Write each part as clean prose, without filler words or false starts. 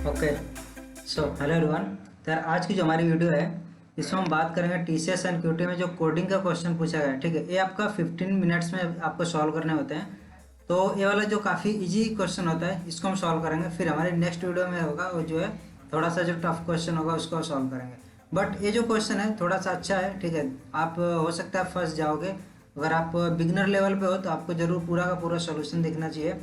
Okay. So hello everyone. तो यार आज की जो हमारी वीडियो है इसमें हम बात करेंगे टीसीएस एंड क्यूटी में जो कोडिंग का क्वेश्चन पूछा गया है। ठीक है, ये आपका 15 मिनट्स में आपको सॉल्व करने होते हैं। तो ये वाला जो काफ़ी इजी क्वेश्चन होता है इसको हम सॉल्व करेंगे। फिर हमारे नेक्स्ट वीडियो में होगा वो जो है थोड़ा सा जो टफ क्वेश्चन होगा उसको सॉल्व करेंगे। बट ये जो क्वेश्चन है थोड़ा सा अच्छा है। ठीक है, आप हो सकता है फंस जाओगे। अगर आप बिगनर लेवल पे हो तो आपको जरूर पूरा का पूरा सोल्यूशन दिखना चाहिए।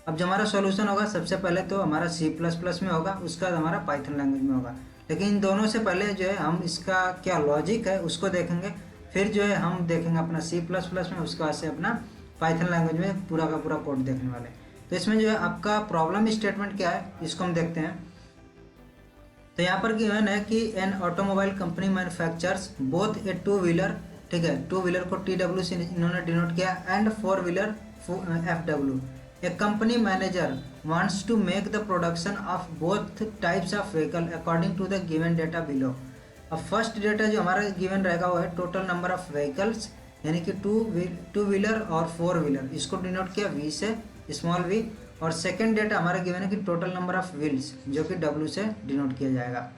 अब जो हमारा सॉल्यूशन होगा सबसे पहले तो हमारा C++ में होगा, उसका बाद हमारा पाइथन लैंग्वेज में होगा। लेकिन इन दोनों से पहले जो है हम इसका क्या लॉजिक है उसको देखेंगे। फिर जो है हम देखेंगे अपना C++ में, उसके बाद से अपना पाइथन लैंग्वेज में पूरा का पूरा कोड देखने वाले। तो इसमें जो है आपका प्रॉब्लम स्टेटमेंट क्या है इसको हम देखते हैं। तो यहाँ पर गिवन है कि an automobile company manufactures both a two wheeler. ठीक है, टू व्हीलर को TW से इन्होंने डिनोट किया and four wheeler FW। A company manager wants to make the production of both types of vehicle according to the given data below। अब first data जो हमारा given रहेगा वो है टोटल नंबर ऑफ व्हीकल्स, यानी कि two wheeler और four wheeler, इसको डिनोट किया V से, स्मॉल v। और सेकंड डेटा हमारा गिवन है कि टोटल नंबर ऑफ व्हील्स, जो कि W से डिनोट किया जाएगा।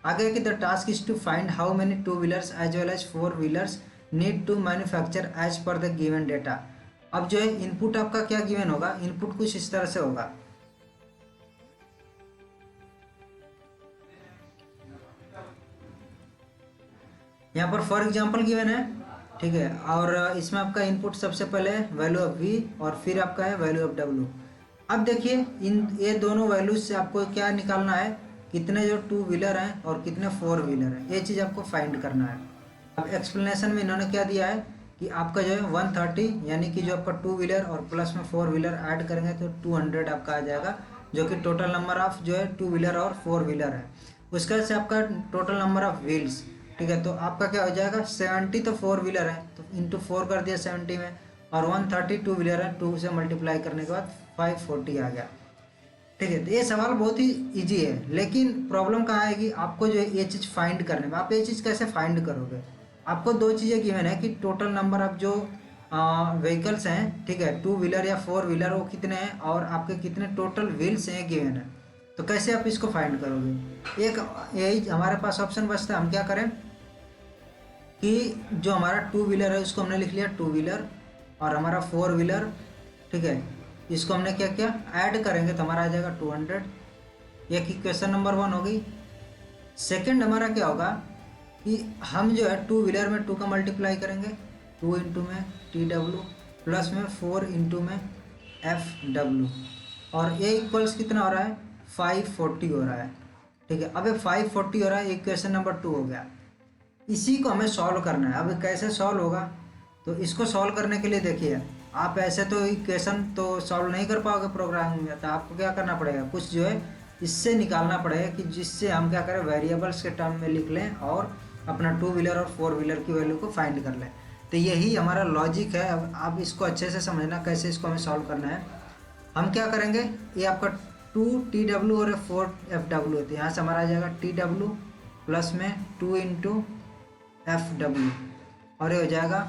आगे कि the task is to find how many two wheelers as well as four wheelers need to manufacture as per the given data. अब जो है इनपुट आपका क्या गिवन होगा, इनपुट कुछ इस तरह से होगा। यहाँ पर फॉर एग्जांपल गिवन है। ठीक है, और इसमें आपका इनपुट सबसे पहले वैल्यू ऑफ V और फिर आपका है वैल्यू ऑफ W। अब देखिए इन ये दोनों वैल्यूज से आपको क्या निकालना है, कितने जो टू व्हीलर हैं और कितने फोर व्हीलर हैं, ये चीज़ आपको फाइंड करना है। अब एक्सप्लेनेशन में इन्होंने क्या दिया है कि आपका जो है 130, यानी कि जो आपका टू व्हीलर और प्लस में फोर व्हीलर ऐड करेंगे तो 200 आपका आ जाएगा, जो कि टोटल नंबर ऑफ जो है टू व्हीलर और फोर व्हीलर है। उसका से आपका टोटल नंबर ऑफ व्हील्स। ठीक है, तो आपका क्या हो जाएगा 70, तो फोर व्हीलर है तो इंटू 4 कर दिया 70 में, और 130 टू व्हीलर है, 2 से मल्टीप्लाई करने के बाद 540 आ गया। ठीक है, तो ये सवाल बहुत ही इजी है, लेकिन प्रॉब्लम कहाँ आएगी, आपको जो है ये चीज़ फाइंड करने में। आप ये चीज़ कैसे फाइंड करोगे, आपको दो चीज़ें गिवन है कि टोटल नंबर ऑफ जो व्हीकल्स हैं, ठीक है, टू व्हीलर या फोर व्हीलर, वो कितने हैं और आपके कितने टोटल व्हील्स हैं गिवन है। तो कैसे आप इसको फाइंड करोगे, एक यही हमारे पास ऑप्शन बचता है। हम क्या करें कि जो हमारा टू व्हीलर है उसको हमने लिख लिया टू व्हीलर, और हमारा फोर व्हीलर, ठीक है, इसको हमने क्या किया ऐड करेंगे तो हमारा आ जाएगा 200। ये इक्वेशन नंबर 1 हो गई। सेकंड हमारा क्या होगा कि हम जो है टू व्हीलर में 2 का मल्टीप्लाई करेंगे, 2 इंटू में TW प्लस में 4 इंटू में FW, और ये इक्वल्स कितना हो रहा है 540 हो रहा है। ठीक है, अब ये 540 हो रहा है, इक्वेशन नंबर 2 हो गया। इसी को हमें सॉल्व करना है। अब कैसे सॉल्व होगा, तो इसको सॉल्व करने के लिए देखिए, आप ऐसे तो इक्वेशन तो सॉल्व नहीं कर पाओगे प्रोग्रामिंग में, तो आपको क्या करना पड़ेगा, कुछ जो है इससे निकालना पड़ेगा कि जिससे हम क्या करें वेरिएबल्स के टर्म में लिख लें और अपना टू व्हीलर और फोर व्हीलर की वैल्यू को फाइंड कर लें। तो यही हमारा लॉजिक है। अब आप इसको अच्छे से समझना कैसे इसको हमें सॉल्व करना है। हम क्या करेंगे, ये आपका 2 TW और 4 FW होती है, यहाँ से हमारा आ जाएगा TW प्लस में 2 इंटू FW, और ये हो जाएगा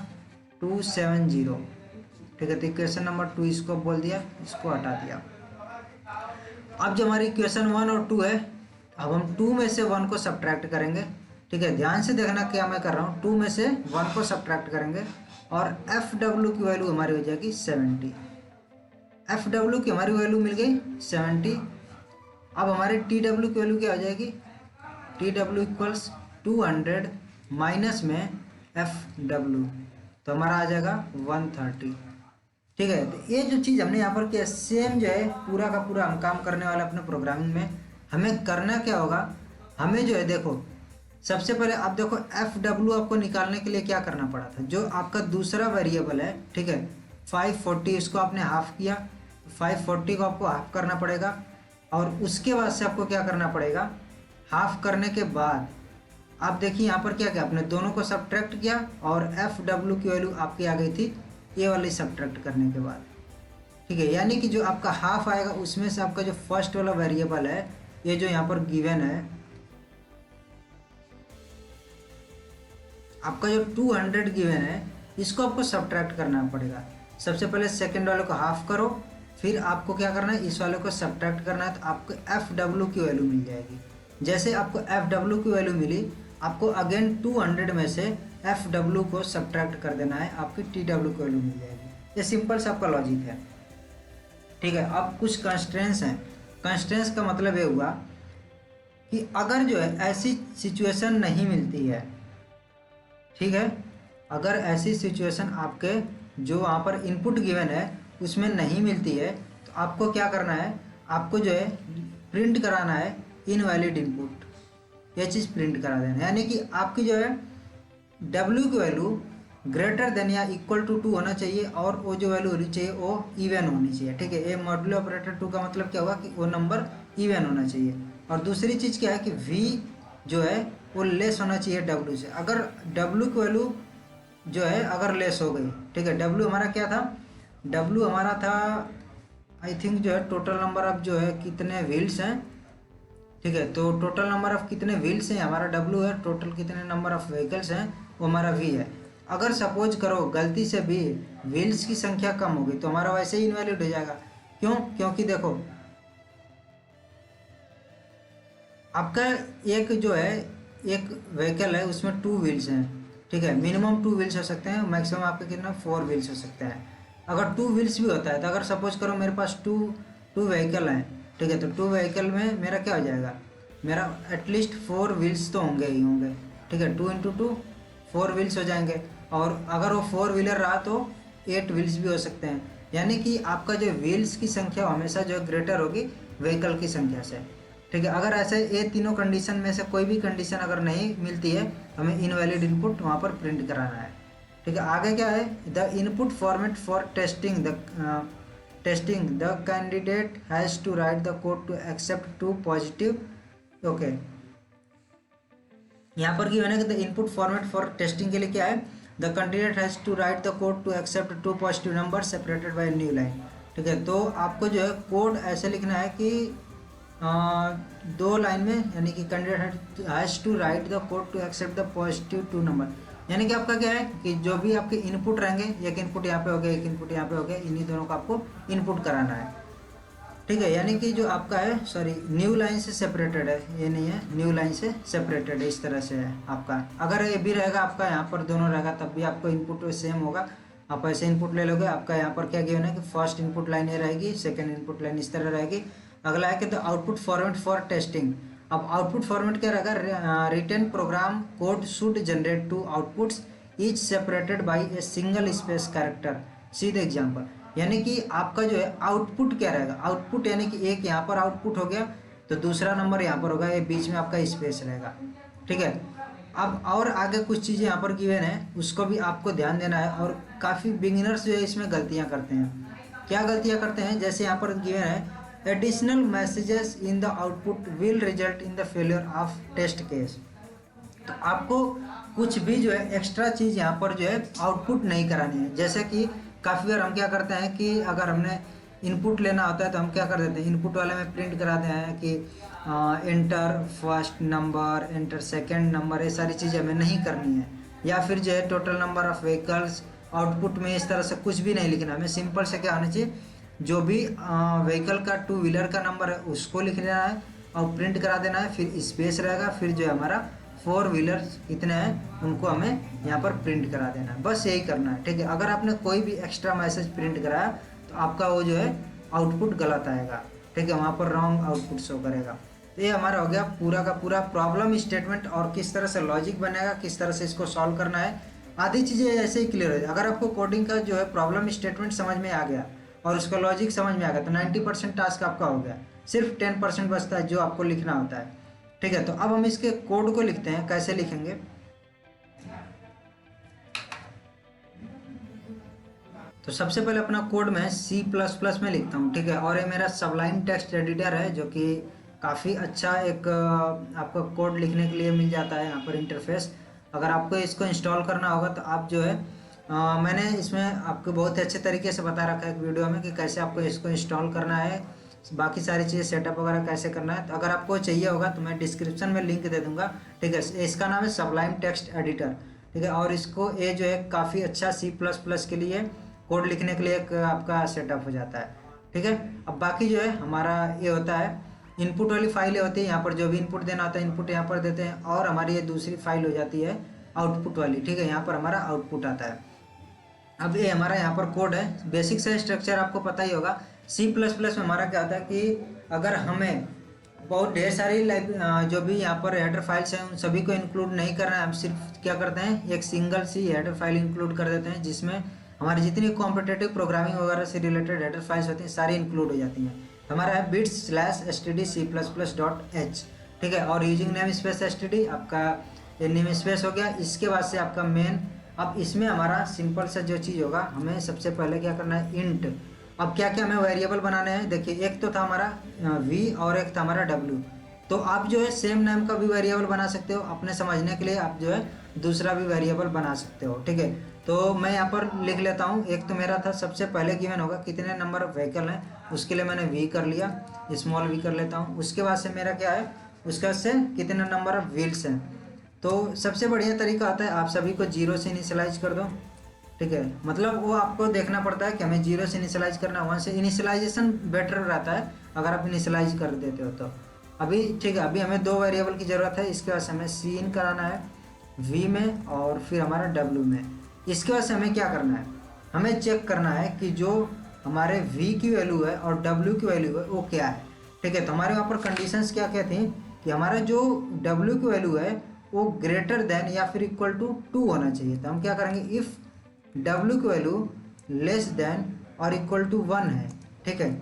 270। ठीक है, तो इक्वेशन नंबर 2 इसको बोल दिया, इसको हटा दिया। अब जो हमारी इक्वेशन 1 और 2 है, अब हम 2 में से 1 को सब्ट्रैक्ट करेंगे। ठीक है, ध्यान से देखना क्या मैं कर रहा हूँ, 2 में से 1 को सब्ट्रैक्ट करेंगे और FW की वैल्यू हमारी हो जाएगी 70। FW की हमारी वैल्यू मिल गई 70। अब हमारे TW की वैल्यू क्या हो जाएगी, TW इक्वल्स 200 माइनस में FW, तो हमारा आ जाएगा 130। ठीक है, तो ये जो चीज़ हमने यहाँ पर किया सेम जो है पूरा का पूरा हम काम करने वाले अपने प्रोग्रामिंग में। हमें करना क्या होगा, हमें जो है देखो सबसे पहले आप देखो FW आपको निकालने के लिए क्या करना पड़ा था, जो आपका दूसरा वेरिएबल है, ठीक है, 540, इसको आपने हाफ किया, 540 को आपको हाफ करना पड़ेगा, और उसके बाद से आपको क्या करना पड़ेगा, हाफ करने के बाद आप देखिए यहाँ पर क्या क्या आपने दोनों को सब्ट्रैक्ट किया और FW की वैल्यू आपकी आ गई थी ये वाली सब्ट्रैक्ट करने के बाद। ठीक है, यानी कि जो आपका हाफ आएगा उसमें से आपका जो फर्स्ट वाला वेरिएबल है, ये जो यहाँ पर गिवन है आपका जो 200 गिवन है, इसको आपको सब्ट्रैक्ट करना पड़ेगा। सबसे पहले सेकंड वाले को हाफ करो, फिर आपको क्या करना है, इस वाले को सब्ट्रैक्ट करना है, तो आपको एफ डब्ल्यू की वैल्यू मिल जाएगी। जैसे आपको एफ डब्ल्यू की वैल्यू मिली, आपको अगेन 200 में से एफ डब्ल्यू को सब्ट्रैक्ट कर देना है, आपकी टी डब्ल्यू की वैल्यू मिल जाएगी। ये सिंपल सा आपका लॉजिक है, ठीक है। अब कुछ कंस्ट्रेंट्स हैं। कंस्ट्रेंट्स का मतलब ये हुआ कि अगर जो है ऐसी सिचुएशन नहीं मिलती है, ठीक है, अगर ऐसी सिचुएशन आपके जो वहाँ पर इनपुट गिवन है उसमें नहीं मिलती है, तो आपको क्या करना है, आपको जो है प्रिंट कराना है इनवैलिड इनपुट, ये चीज़ प्रिंट करा देना है। यानी कि आपकी जो है W की वैल्यू ग्रेटर देन या इक्वल टू 2 होना चाहिए, और वो जो वैल्यू होनी चाहिए वो इवन होनी चाहिए, ठीक है। ये मॉड्यूलो ऑपरेटर 2 का मतलब क्या हुआ कि वो नंबर इवन होना चाहिए। और दूसरी चीज़ क्या है कि V जो है वो लेस होना चाहिए W से। अगर W की वैल्यू जो है अगर लेस हो गई, ठीक है, W हमारा क्या था, W हमारा था आई थिंक जो है टोटल नंबर ऑफ जो है कितने व्हील्स हैं, ठीक है, तो टोटल नंबर ऑफ कितने व्हील्स हैं हमारा W है, टोटल कितने नंबर ऑफ व्हीकल्स हैं वो हमारा V है। अगर सपोज करो गलती से भी व्हील्स की संख्या कम हो गई तो हमारा वैसे ही इनवैलिड हो जाएगा। क्यों? क्योंकि देखो आपका एक जो है एक व्हीकल है उसमें 2 व्हील्स हैं, ठीक है, मिनिमम 2 व्हील्स हो सकते हैं, मैक्सिमम आपके कितना 4 व्हील्स हो सकते हैं। अगर 2 व्हील्स भी होता है तो अगर सपोज करो मेरे पास टू व्हीकल हैं, ठीक है, तो 2 व्हीकल में मेरा क्या हो जाएगा, मेरा एटलीस्ट 4 व्हील्स तो होंगे ही होंगे, ठीक है, 2 इंटू 2 4 व्हील्स हो जाएंगे। और अगर वो 4 व्हीलर रहा तो 8 व्हील्स भी हो सकते हैं। यानी कि आपका जो व्हील्स की संख्या हमेशा जो है ग्रेटर होगी व्हीकल की संख्या से, ठीक है। अगर ऐसे ये तीनों कंडीशन में से कोई भी कंडीशन अगर नहीं मिलती है, हमें इनवैलिड इनपुट वहाँ पर प्रिंट कराना है, ठीक है। आगे क्या है, the input format for testing the candidate has to write the code to accept two positive, okay. यहाँ पर की मैंने the input format for testing के लिए क्या है, the candidate has to write the code to accept 2 positive number separated by new line, ठीक है। तो आपको जो है कोड ऐसे लिखना है कि 2 लाइन में, यानी कि candidate has to write the code to accept the positive 2 number. यानी कि आपका क्या है कि जो भी आपके इनपुट रहेंगे, एक इनपुट यहाँ पे हो गया, एक इनपुट यहाँ पे हो गया, इन्हीं दोनों को आपको इनपुट कराना है, ठीक है। यानी कि जो आपका है, सॉरी, न्यू लाइन से सेपरेटेड है, ये नहीं है, न्यू लाइन से सेपरेटेड है, इस तरह से है आपका। अगर ये भी रहेगा आपका यहाँ पर दोनों रहेगा तब भी आपको इनपुट सेम होगा। आप ऐसे इनपुट ले लोगे, आपका यहाँ पर क्या गिवन है कि फर्स्ट इनपुट लाइन ये रहेगी, सेकेंड इनपुट लाइन इस तरह रहेगी। अगला है कि the output format for testing. अब आउटपुट फॉर्मेट क्या रहेगा, written program code should generate 2 outputs each separated by a single space character, see the example. यानी कि आपका जो है आउटपुट क्या रहेगा, आउटपुट यानी कि एक यहाँ पर आउटपुट हो गया तो दूसरा नंबर यहाँ पर होगा, ये बीच में आपका स्पेस रहेगा, ठीक है। अब और आगे कुछ चीज़ें यहाँ पर गिवन है, उसको भी आपको ध्यान देना है। और काफ़ी बिगिनर्स जो है इसमें गलतियाँ करते हैं। क्या गलतियाँ करते हैं, जैसे यहाँ पर गिवन है additional messages in the output will result in the failure of test case. तो आपको कुछ भी जो है एक्स्ट्रा चीज़ यहाँ पर जो है आउटपुट नहीं करानी है। जैसे कि काफ़ी बार हम क्या करते हैं कि अगर हमने इनपुट लेना होता है तो हम क्या कर देते हैं, इनपुट वाले में प्रिंट कराते हैं कि enter first number, enter second number, ये सारी चीज़ें हमें नहीं करनी है। या फिर जो है total number of vehicles, output में इस तरह से कुछ भी नहीं लिखना, हमें सिंपल से क्या होना चाहिए, जो भी व्हीकल का 2 व्हीलर का नंबर है उसको लिख लेना है और प्रिंट करा देना है, फिर स्पेस रहेगा, फिर जो है हमारा 4 व्हीलर कितने हैं उनको हमें यहाँ पर प्रिंट करा देना है, बस यही करना है, ठीक है। अगर आपने कोई भी एक्स्ट्रा मैसेज प्रिंट कराया तो आपका वो जो है आउटपुट गलत आएगा, ठीक है, वहाँ पर रॉन्ग आउटपुट शो करेगा। तो ये हमारा हो गया पूरा का पूरा प्रॉब्लम स्टेटमेंट, और किस तरह से लॉजिक बनेगा, किस तरह से इसको सॉल्व करना है, आधी चीज़ें ऐसे ही क्लियर हो जाए। अगर आपको कोडिंग का जो है प्रॉब्लम स्टेटमेंट समझ में आ गया और उसका लॉजिक समझ में आ गया तो 90% टास्क आपका हो गया, सिर्फ 10% बचता है जो आपको लिखना होता है, ठीक है। तो अब हम इसके कोड को लिखते हैं, कैसे लिखेंगे। तो सबसे पहले अपना कोड में C++ में लिखता हूँ, ठीक है। और ये मेरा सबलाइन टेक्स्ट एडिटर है जो कि काफ़ी अच्छा एक आपको कोड लिखने के लिए मिल जाता है यहाँ पर इंटरफेस। अगर आपको इसको इंस्टॉल करना होगा तो आप जो है मैंने इसमें आपको बहुत ही अच्छे तरीके से बता रखा है एक वीडियो में कि कैसे आपको इसको इंस्टॉल करना है, बाकी सारी चीज़ें सेटअप वगैरह कैसे करना है। तो अगर आपको चाहिए होगा तो मैं डिस्क्रिप्शन में लिंक दे दूंगा, ठीक है। इसका नाम है सबलाइन टेक्स्ट एडिटर, ठीक है। और इसको जो है काफ़ी अच्छा C++ के लिए कोड लिखने के लिए एक आपका सेटअप हो जाता है। ठीक है। अब बाकी जो है हमारा ये होता है इनपुट वाली फाइल ये होती है, यहाँ पर जो भी इनपुट देना होता है इनपुट यहाँ पर देते हैं, और हमारी ये दूसरी फाइल हो जाती है आउटपुट वाली। ठीक है, यहाँ पर हमारा आउटपुट आता है। अब ये हमारा यहाँ पर कोड है, बेसिक से स्ट्रक्चर आपको पता ही होगा। C++ में हमारा क्या होता है कि अगर हमें बहुत ढेर सारी जो भी यहाँ पर हेडर फाइल्स हैं उन सभी को इंक्लूड नहीं करना है, हम सिर्फ क्या करते हैं एक single C header file include कर देते हैं, जिसमें हमारी जितनी कॉम्पिटेटिव प्रोग्रामिंग वगैरह से रिलेटेड हेडर फाइल्स होती हैं सारी इंक्लूड हो जाती हैं। हमारा है bits/std_c++.h। ठीक है, और यूजिंग नेम स्पेस std आपका ये नेम स्पेस हो गया। इसके बाद से आपका मेन। अब इसमें हमारा सिंपल सा जो चीज़ होगा, हमें सबसे पहले क्या करना है इंट। अब क्या क्या हमें वेरिएबल बनाने हैं, देखिए एक तो था हमारा v और एक था हमारा w। तो आप जो है सेम नेम का भी वेरिएबल बना सकते हो, अपने समझने के लिए आप जो है दूसरा भी वेरिएबल बना सकते हो। ठीक है, तो मैं यहाँ पर लिख लेता हूँ। एक तो मेरा था सबसे पहले गिवन होगा कितने नंबर ऑफ व्हीकल हैं, उसके लिए मैंने v कर लिया, स्मॉल v कर लेता हूँ। उसके बाद से मेरा क्या है, उसके बाद से कितने नंबर ऑफ व्हील्स हैं। तो सबसे बढ़िया तरीका आता है आप सभी को 0 से इनिशियलाइज कर दो। ठीक है, मतलब वो आपको देखना पड़ता है कि हमें 0 से इनिशियलाइज करना है, 1 से इनिशियलाइजेशन बेटर रहता है अगर आप इनिशियलाइज कर देते हो तो। अभी ठीक है, अभी हमें 2 वेरिएबल की ज़रूरत है। इसके बाद से हमें सी इन कराना है v में और फिर हमारा w में। इसके बाद से हमें क्या करना है, हमें चेक करना है कि जो हमारे v की वैल्यू है और w की वैल्यू है वो क्या है। ठीक है, तो हमारे वहाँ पर कंडीशंस क्या क्या थी कि हमारा जो w की वैल्यू है वो ग्रेटर देन या फिर इक्वल टू 2 होना चाहिए। तो हम क्या करेंगे, इफ़ w की वैल्यू लेस देन और इक्वल टू 1 है। ठीक है,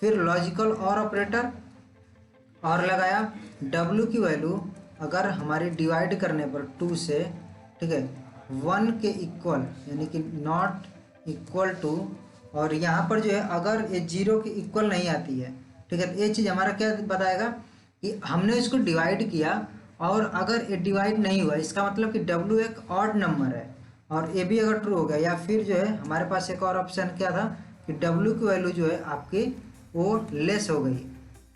फिर लॉजिकल और ऑपरेटर और लगाया, w की वैल्यू अगर हमारी डिवाइड करने पर 2 से, ठीक है, 1 के इक्वल यानी कि नॉट इक्वल टू, और यहाँ पर जो है अगर ये 0 के इक्वल नहीं आती है, ठीक है, तो ये चीज़ हमारा क्या बताएगा कि हमने इसको डिवाइड किया और अगर ये डिवाइड नहीं हुआ इसका मतलब कि w एक ऑड नंबर है और ये भी अगर ट्रू हो गया, या फिर जो है हमारे पास एक और ऑप्शन क्या था कि w की वैल्यू जो है आपकी वो लेस हो गई,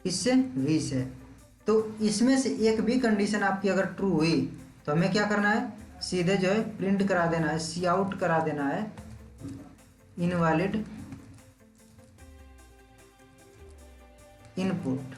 इससे v से। तो इसमें से एक भी कंडीशन आपकी अगर ट्रू हुई तो हमें क्या करना है, सीधे जो है प्रिंट करा देना है, सी आउट करा देना है इनवैलिड इनपुट।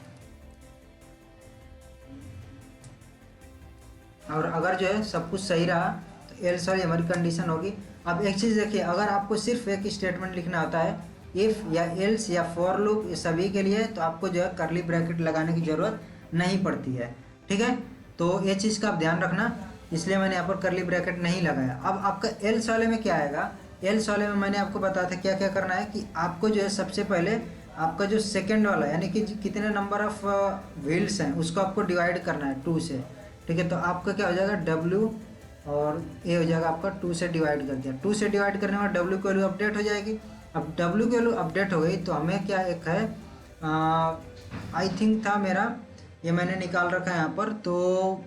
और अगर जो है सब कुछ सही रहा तो एल्स वाली हमारी कंडीशन होगी। अब एक चीज़ देखिए, अगर आपको सिर्फ एक स्टेटमेंट लिखना होता है इफ़ या एल्स या फॉर लूप ये सभी के लिए, तो आपको जो है करली ब्रैकेट लगाने की ज़रूरत नहीं पड़ती है। ठीक है, तो ये चीज़ का आप ध्यान रखना, इसलिए मैंने यहाँ पर करली ब्रैकेट नहीं लगाया। अब आपका एल्स वाले में क्या आएगा, एल्स वाले में मैंने आपको बताया था क्या क्या करना है कि आपको जो है सबसे पहले आपका जो सेकेंड वाला यानी कि कितने नंबर ऑफ व्हील्स हैं उसको आपको डिवाइड करना है 2 से। ठीक है, तो आपका क्या हो जाएगा w और ये हो जाएगा आपका 2 से डिवाइड कर दिया। 2 से डिवाइड करने में w की वैल्यू अपडेट हो जाएगी। अब w की वैल्यू अपडेट हो गई तो हमें क्या एक है आई थिंक था मेरा, ये मैंने निकाल रखा है यहाँ पर, तो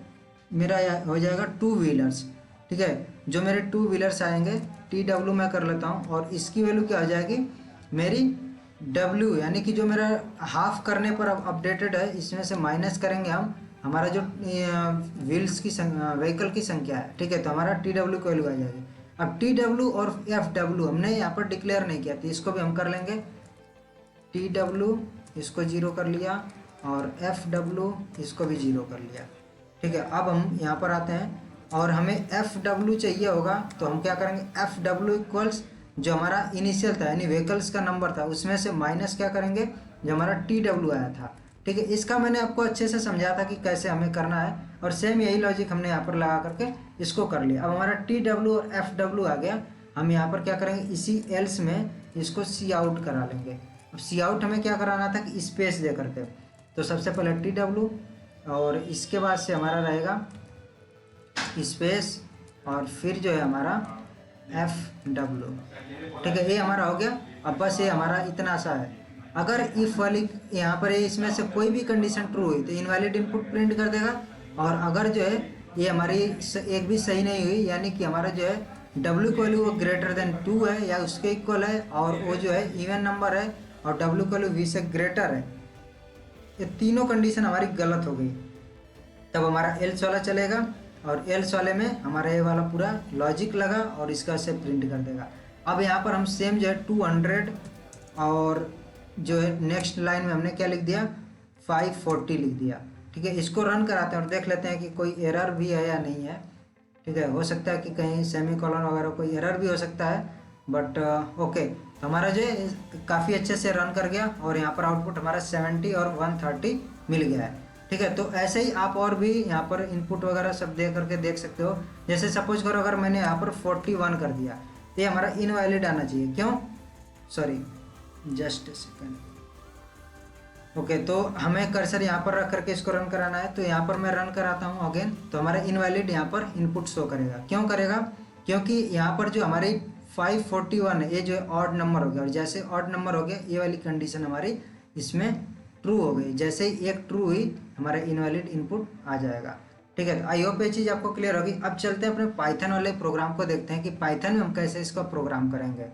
मेरा हो जाएगा 2 व्हीलर्स। ठीक है, जो मेरे 2 व्हीलर्स आएंगे tw मैं कर लेता हूँ और इसकी वैल्यू क्या हो जाएगी मेरी w, यानी कि जो मेरा हाफ करने पर अब अपडेटेड है इसमें से माइनस करेंगे हम हमारा जो व्हील्स की व्हीकल की संख्या है। ठीक है, तो हमारा tw की वैल्यू आ जाएगी। अब tw और fw हमने यहाँ पर डिक्लेयर नहीं किया, तो इसको भी हम कर लेंगे tw, इसको 0 कर लिया और fw इसको भी 0 कर लिया। ठीक है, अब हम यहाँ पर आते हैं और हमें fw चाहिए होगा, तो हम क्या करेंगे fw इक्वल्स जो हमारा इनिशियल था यानी व्हीकल्स का नंबर था उसमें से माइनस क्या करेंगे जो हमारा tw आया था। ठीक है, इसका मैंने आपको अच्छे से समझाया था कि कैसे हमें करना है और सेम यही लॉजिक हमने यहाँ पर लगा करके इसको कर लिया। अब हमारा tw और fw आ गया, हम यहाँ पर क्या करेंगे इसी एल्स में इसको सी आउट करा लेंगे। अब सी आउट हमें क्या कराना था कि स्पेस दे करके, तो सबसे पहले tw और इसके बाद से हमारा रहेगा स्पेस और फिर जो है हमारा fw। ठीक है, ये हमारा हो गया। अब बस ये हमारा इतना सा है, अगर इफ वाली यहाँ पर इसमें से कोई भी कंडीशन ट्रू हुई तो इनवैलिड इनपुट प्रिंट कर देगा, और अगर जो है ये हमारी एक भी सही नहीं हुई यानी कि हमारा जो है w की वैल्यू वो ग्रेटर देन 2 है या उसके इक्वल है और वो जो है इवन नंबर है और w की वैल्यू v से ग्रेटर है, ये तीनों कंडीशन हमारी गलत हो गई, तब हमारा एल्स वाला चलेगा और एल्स वाले में हमारा ये वाला पूरा लॉजिक लगा और इसका से प्रिंट कर देगा। अब यहाँ पर हम सेम जो है 200 और जो है नेक्स्ट लाइन में हमने क्या लिख दिया 540 लिख दिया। ठीक है, इसको रन कराते हैं और देख लेते हैं कि कोई एरर भी है या नहीं है। ठीक है, हो सकता है कि कहीं सेमीकोलन वगैरह कोई एरर भी हो सकता है, बट ओके। तो हमारा जो है काफ़ी अच्छे से रन कर गया और यहाँ पर आउटपुट हमारा 70 और 130 मिल गया है। ठीक है, तो ऐसे ही आप और भी यहाँ पर इनपुट वगैरह सब दे करके देख सकते हो। जैसे सपोज करो अगर मैंने यहाँ पर 41 कर दिया तो ये हमारा इनवैलिड आना चाहिए। क्यों, सॉरी जस्ट सेकेंड। ओके, तो हमें कर्सर यहाँ पर रख करके इसको रन कराना है। तो यहाँ पर मैं रन कराता हूँ अगेन, तो हमारा इनवैलिड यहाँ पर इनपुट शो करेगा। क्यों करेगा, क्योंकि यहाँ पर जो हमारी 541 है ये जो है ऑड नंबर हो गया, और जैसे ऑड नंबर हो गया ये वाली कंडीशन हमारी इसमें ट्रू हो गई। जैसे ही एक ट्रू हुई हमारा इनवैलिड इनपुट आ जाएगा। ठीक है, तो आई होप ये चीज़ आपको क्लियर होगी। अब चलते हैं अपने पाइथन वाले प्रोग्राम को देखते हैं कि पाइथन में हम कैसे इसका प्रोग्राम करेंगे।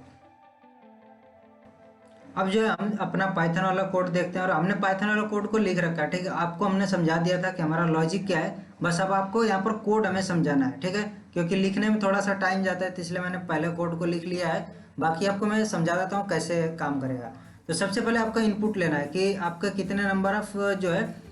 अब जो है हम अपना पाइथन वाला कोड देखते हैं, और हमने पाइथन वाला कोड को लिख रखा है। ठीक है, आपको हमने समझा दिया था कि हमारा लॉजिक क्या है, बस अब आपको यहाँ पर कोड हमें समझाना है। ठीक है, क्योंकि लिखने में थोड़ा सा टाइम जाता है, तो इसलिए मैंने पहले कोड को लिख लिया है। बाकी आपको मैं समझा देता हूँ कैसे काम करेगा। तो सबसे पहले आपका इनपुट लेना है कि आपका कितने नंबर ऑफ जो है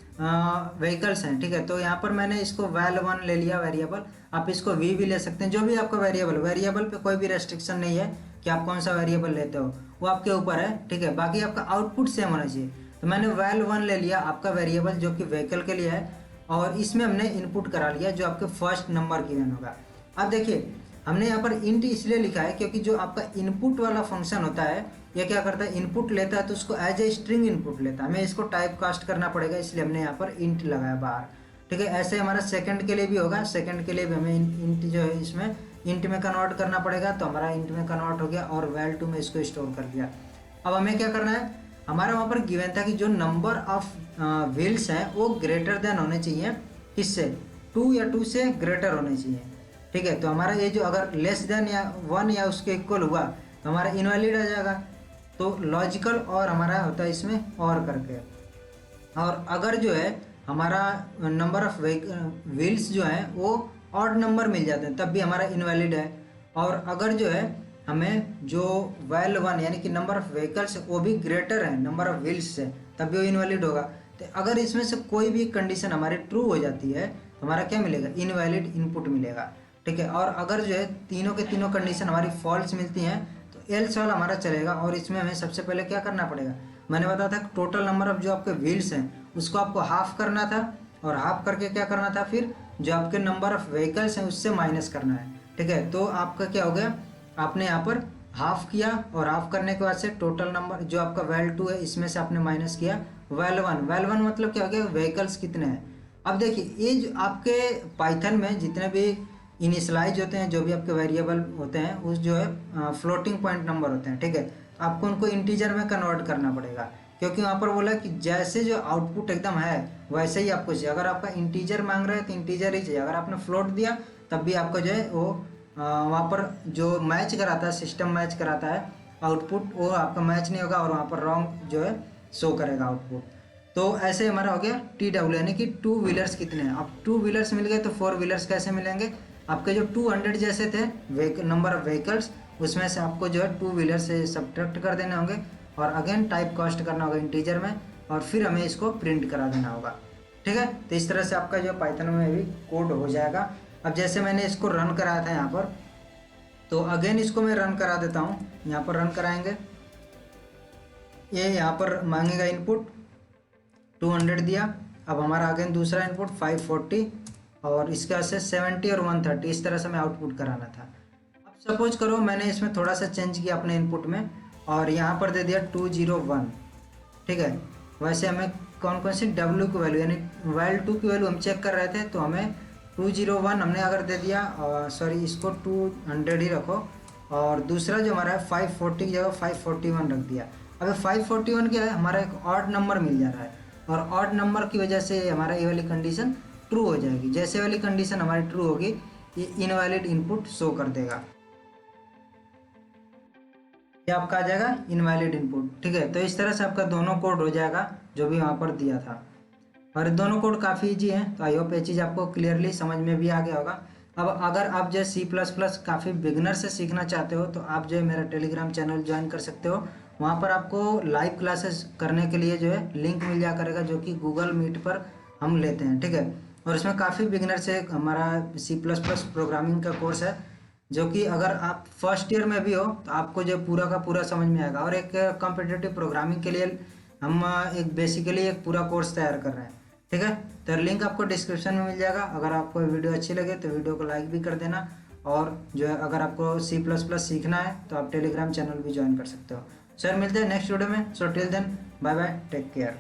व्हीकल्स हैं। ठीक है, तो यहाँ पर मैंने इसको val1 ले लिया वेरिएबल। आप इसको v भी ले सकते हैं, जो भी आपका वेरिएबल पे कोई भी रेस्ट्रिक्शन नहीं है कि आप कौन सा वेरिएबल लेते हो, वो आपके ऊपर है। ठीक है, बाकी आपका आउटपुट सेम होना चाहिए। तो मैंने val1 ले लिया आपका वेरिएबल जो कि व्हीकल के लिए है, और इसमें हमने इनपुट करा लिया जो आपके फर्स्ट नंबर गिवन होगा। अब देखिए हमने यहाँ पर इंट इसलिए लिखा है क्योंकि जो आपका इनपुट वाला फंक्शन होता है ये क्या करता है, इनपुट लेता है तो उसको एज ए स्ट्रिंग इनपुट लेता है। हमें इसको टाइप कास्ट करना पड़ेगा, इसलिए हमने यहाँ पर इंट लगाया बाहर। ठीक है, ऐसे हमारा सेकंड के लिए भी होगा, सेकंड के लिए भी हमें इंट जो है इसमें इंट में कन्वर्ट करना पड़ेगा। तो हमारा इंट में कन्वर्ट हो गया और val2 में इसको स्टोर कर लिया। अब हमें क्या करना है, हमारा वहाँ पर गिवन था कि जो नंबर ऑफ व्हील्स हैं वो ग्रेटर देन होने चाहिए, किससे, 2 या 2 से ग्रेटर होने चाहिए। ठीक है, तो हमारा ये जो अगर लेस देन या 1 या उसके इक्वल हुआ तो हमारा इनवैलिड आ जाएगा। तो लॉजिकल और हमारा होता है इसमें और करके, और अगर जो है हमारा नंबर ऑफ व्हील्स जो है वो ऑड नंबर मिल जाते हैं तब भी हमारा इनवैलिड है। और अगर जो है हमें जो val1 यानी कि नंबर ऑफ व्हीकल्स वो भी ग्रेटर है नंबर ऑफ व्हील्स से, तब भी वो इनवैलिड होगा। तो अगर इसमें से कोई भी कंडीशन हमारी ट्रू हो जाती है तो हमारा क्या मिलेगा, इनवैलिड इनपुट मिलेगा। ठीक है, और अगर जो है तीनों के तीनों कंडीशन हमारी फॉल्स मिलती हैं तो एल्स वाला हमारा चलेगा। और इसमें हमें सबसे पहले क्या करना पड़ेगा, मैंने बताया था टोटल नंबर ऑफ जो आपके व्हील्स हैं उसको आपको हाफ करना था, और हाफ करके क्या करना था, फिर जो आपके नंबर ऑफ व्हीकल्स हैं उससे माइनस करना है। ठीक है, तो आपका क्या हो गया, आपने यहाँ पर हाफ किया और हाफ करने के बाद से टोटल नंबर जो आपका val2 है इसमें से आपने माइनस किया val1 मतलब क्या हो गया, व्हीकल्स कितने हैं। अब देखिए ये जो आपके पाइथन में जितने भी इनिशलाइज होते हैं, जो भी आपके वेरिएबल होते हैं, उस जो है फ्लोटिंग पॉइंट नंबर होते हैं। ठीक है, आपको उनको इंटीजर में कन्वर्ट करना पड़ेगा, क्योंकि वहाँ पर बोला कि जैसे जो आउटपुट एकदम है वैसे ही आपको चाहिए। अगर आपका इंटीजर मांग रहा है तो इंटीजर ही चाहिए, अगर आपने फ्लोट दिया तब भी आपको जो है वो वहाँ पर जो मैच कराता है, सिस्टम मैच कराता है आउटपुट, वो आपका मैच नहीं होगा और वहाँ पर रॉन्ग जो है शो करेगा आउटपुट। तो ऐसे हमारा हो गया TW यानी कि 2 व्हीलर्स कितने हैं। अब 2 व्हीलर्स मिल गए तो 4 व्हीलर्स कैसे मिलेंगे, आपके जो 200 जैसे थे नंबर ऑफ व्हीकल्स उसमें से आपको जो है 2 व्हीलर से सब्ट्रैक्ट कर देने होंगे, और अगेन टाइप कास्ट करना होगा इंटीजर में, और फिर हमें इसको प्रिंट करा देना होगा। ठीक है, तो इस तरह से आपका जो पाइथन में भी कोड हो जाएगा। अब जैसे मैंने इसको रन कराया था यहाँ पर, तो अगेन इसको मैं रन करा देता हूँ। यहाँ पर रन कराएंगे, ये यहाँ पर मांगेगा इनपुट 200 दिया। अब हमारा अगेन दूसरा इनपुट 540, और इसके बाद से 70 और 130, इस तरह से हमें आउटपुट कराना था। अब सपोज करो मैंने इसमें थोड़ा सा चेंज किया अपने इनपुट में, और यहाँ पर दे दिया 201। ठीक है, वैसे हमें कौन कौन सी W की वैल्यू यानी val2 की वैल्यू हम चेक कर रहे थे, तो हमें 201 हमने अगर दे दिया, सॉरी इसको 200 ही रखो, और दूसरा जो हमारा है 540 की जगह 541 रख दिया। अब 541 क्या है, हमारा एक ऑड नंबर मिल जा रहा है, और ऑड नंबर की वजह से हमारा ये वाली कंडीशन ट्रू हो जाएगी। जैसे वाली कंडीशन हमारी ट्रू होगी ये इनवैलिड इनपुट शो कर देगा, ये आपका आ जाएगा इनवैलिड इनपुट। ठीक है, तो इस तरह से आपका दोनों कोड हो जाएगा जो भी वहाँ पर दिया था, और दोनों कोड काफ़ी इजी हैं। तो आई होप ये चीज़ आपको क्लियरली समझ में भी आ गया होगा। अब अगर आप जो C++ काफ़ी बिगनर से सीखना चाहते हो तो आप जो है मेरा टेलीग्राम चैनल ज्वाइन कर सकते हो, वहाँ पर आपको लाइव क्लासेस करने के लिए जो है लिंक मिल जा करेगा, जो कि गूगल मीट पर हम लेते हैं, ठीक है। और इसमें काफ़ी बिगिनर से हमारा C++ प्रोग्रामिंग का कोर्स है, जो कि अगर आप फर्स्ट ईयर में भी हो तो आपको जो पूरा का पूरा समझ में आएगा। और एक कॉम्पिटिटिव प्रोग्रामिंग के लिए हम एक बेसिकली एक पूरा कोर्स तैयार कर रहे हैं, ठीक है। तो लिंक आपको डिस्क्रिप्शन में मिल जाएगा। अगर आपको वीडियो अच्छी लगे तो वीडियो को लाइक भी कर देना, और जो है अगर आपको C++ सीखना है तो आप टेलीग्राम चैनल भी ज्वाइन कर सकते हो। सर मिलते हैं नेक्स्ट वीडियो में। So till then bye bye, take care.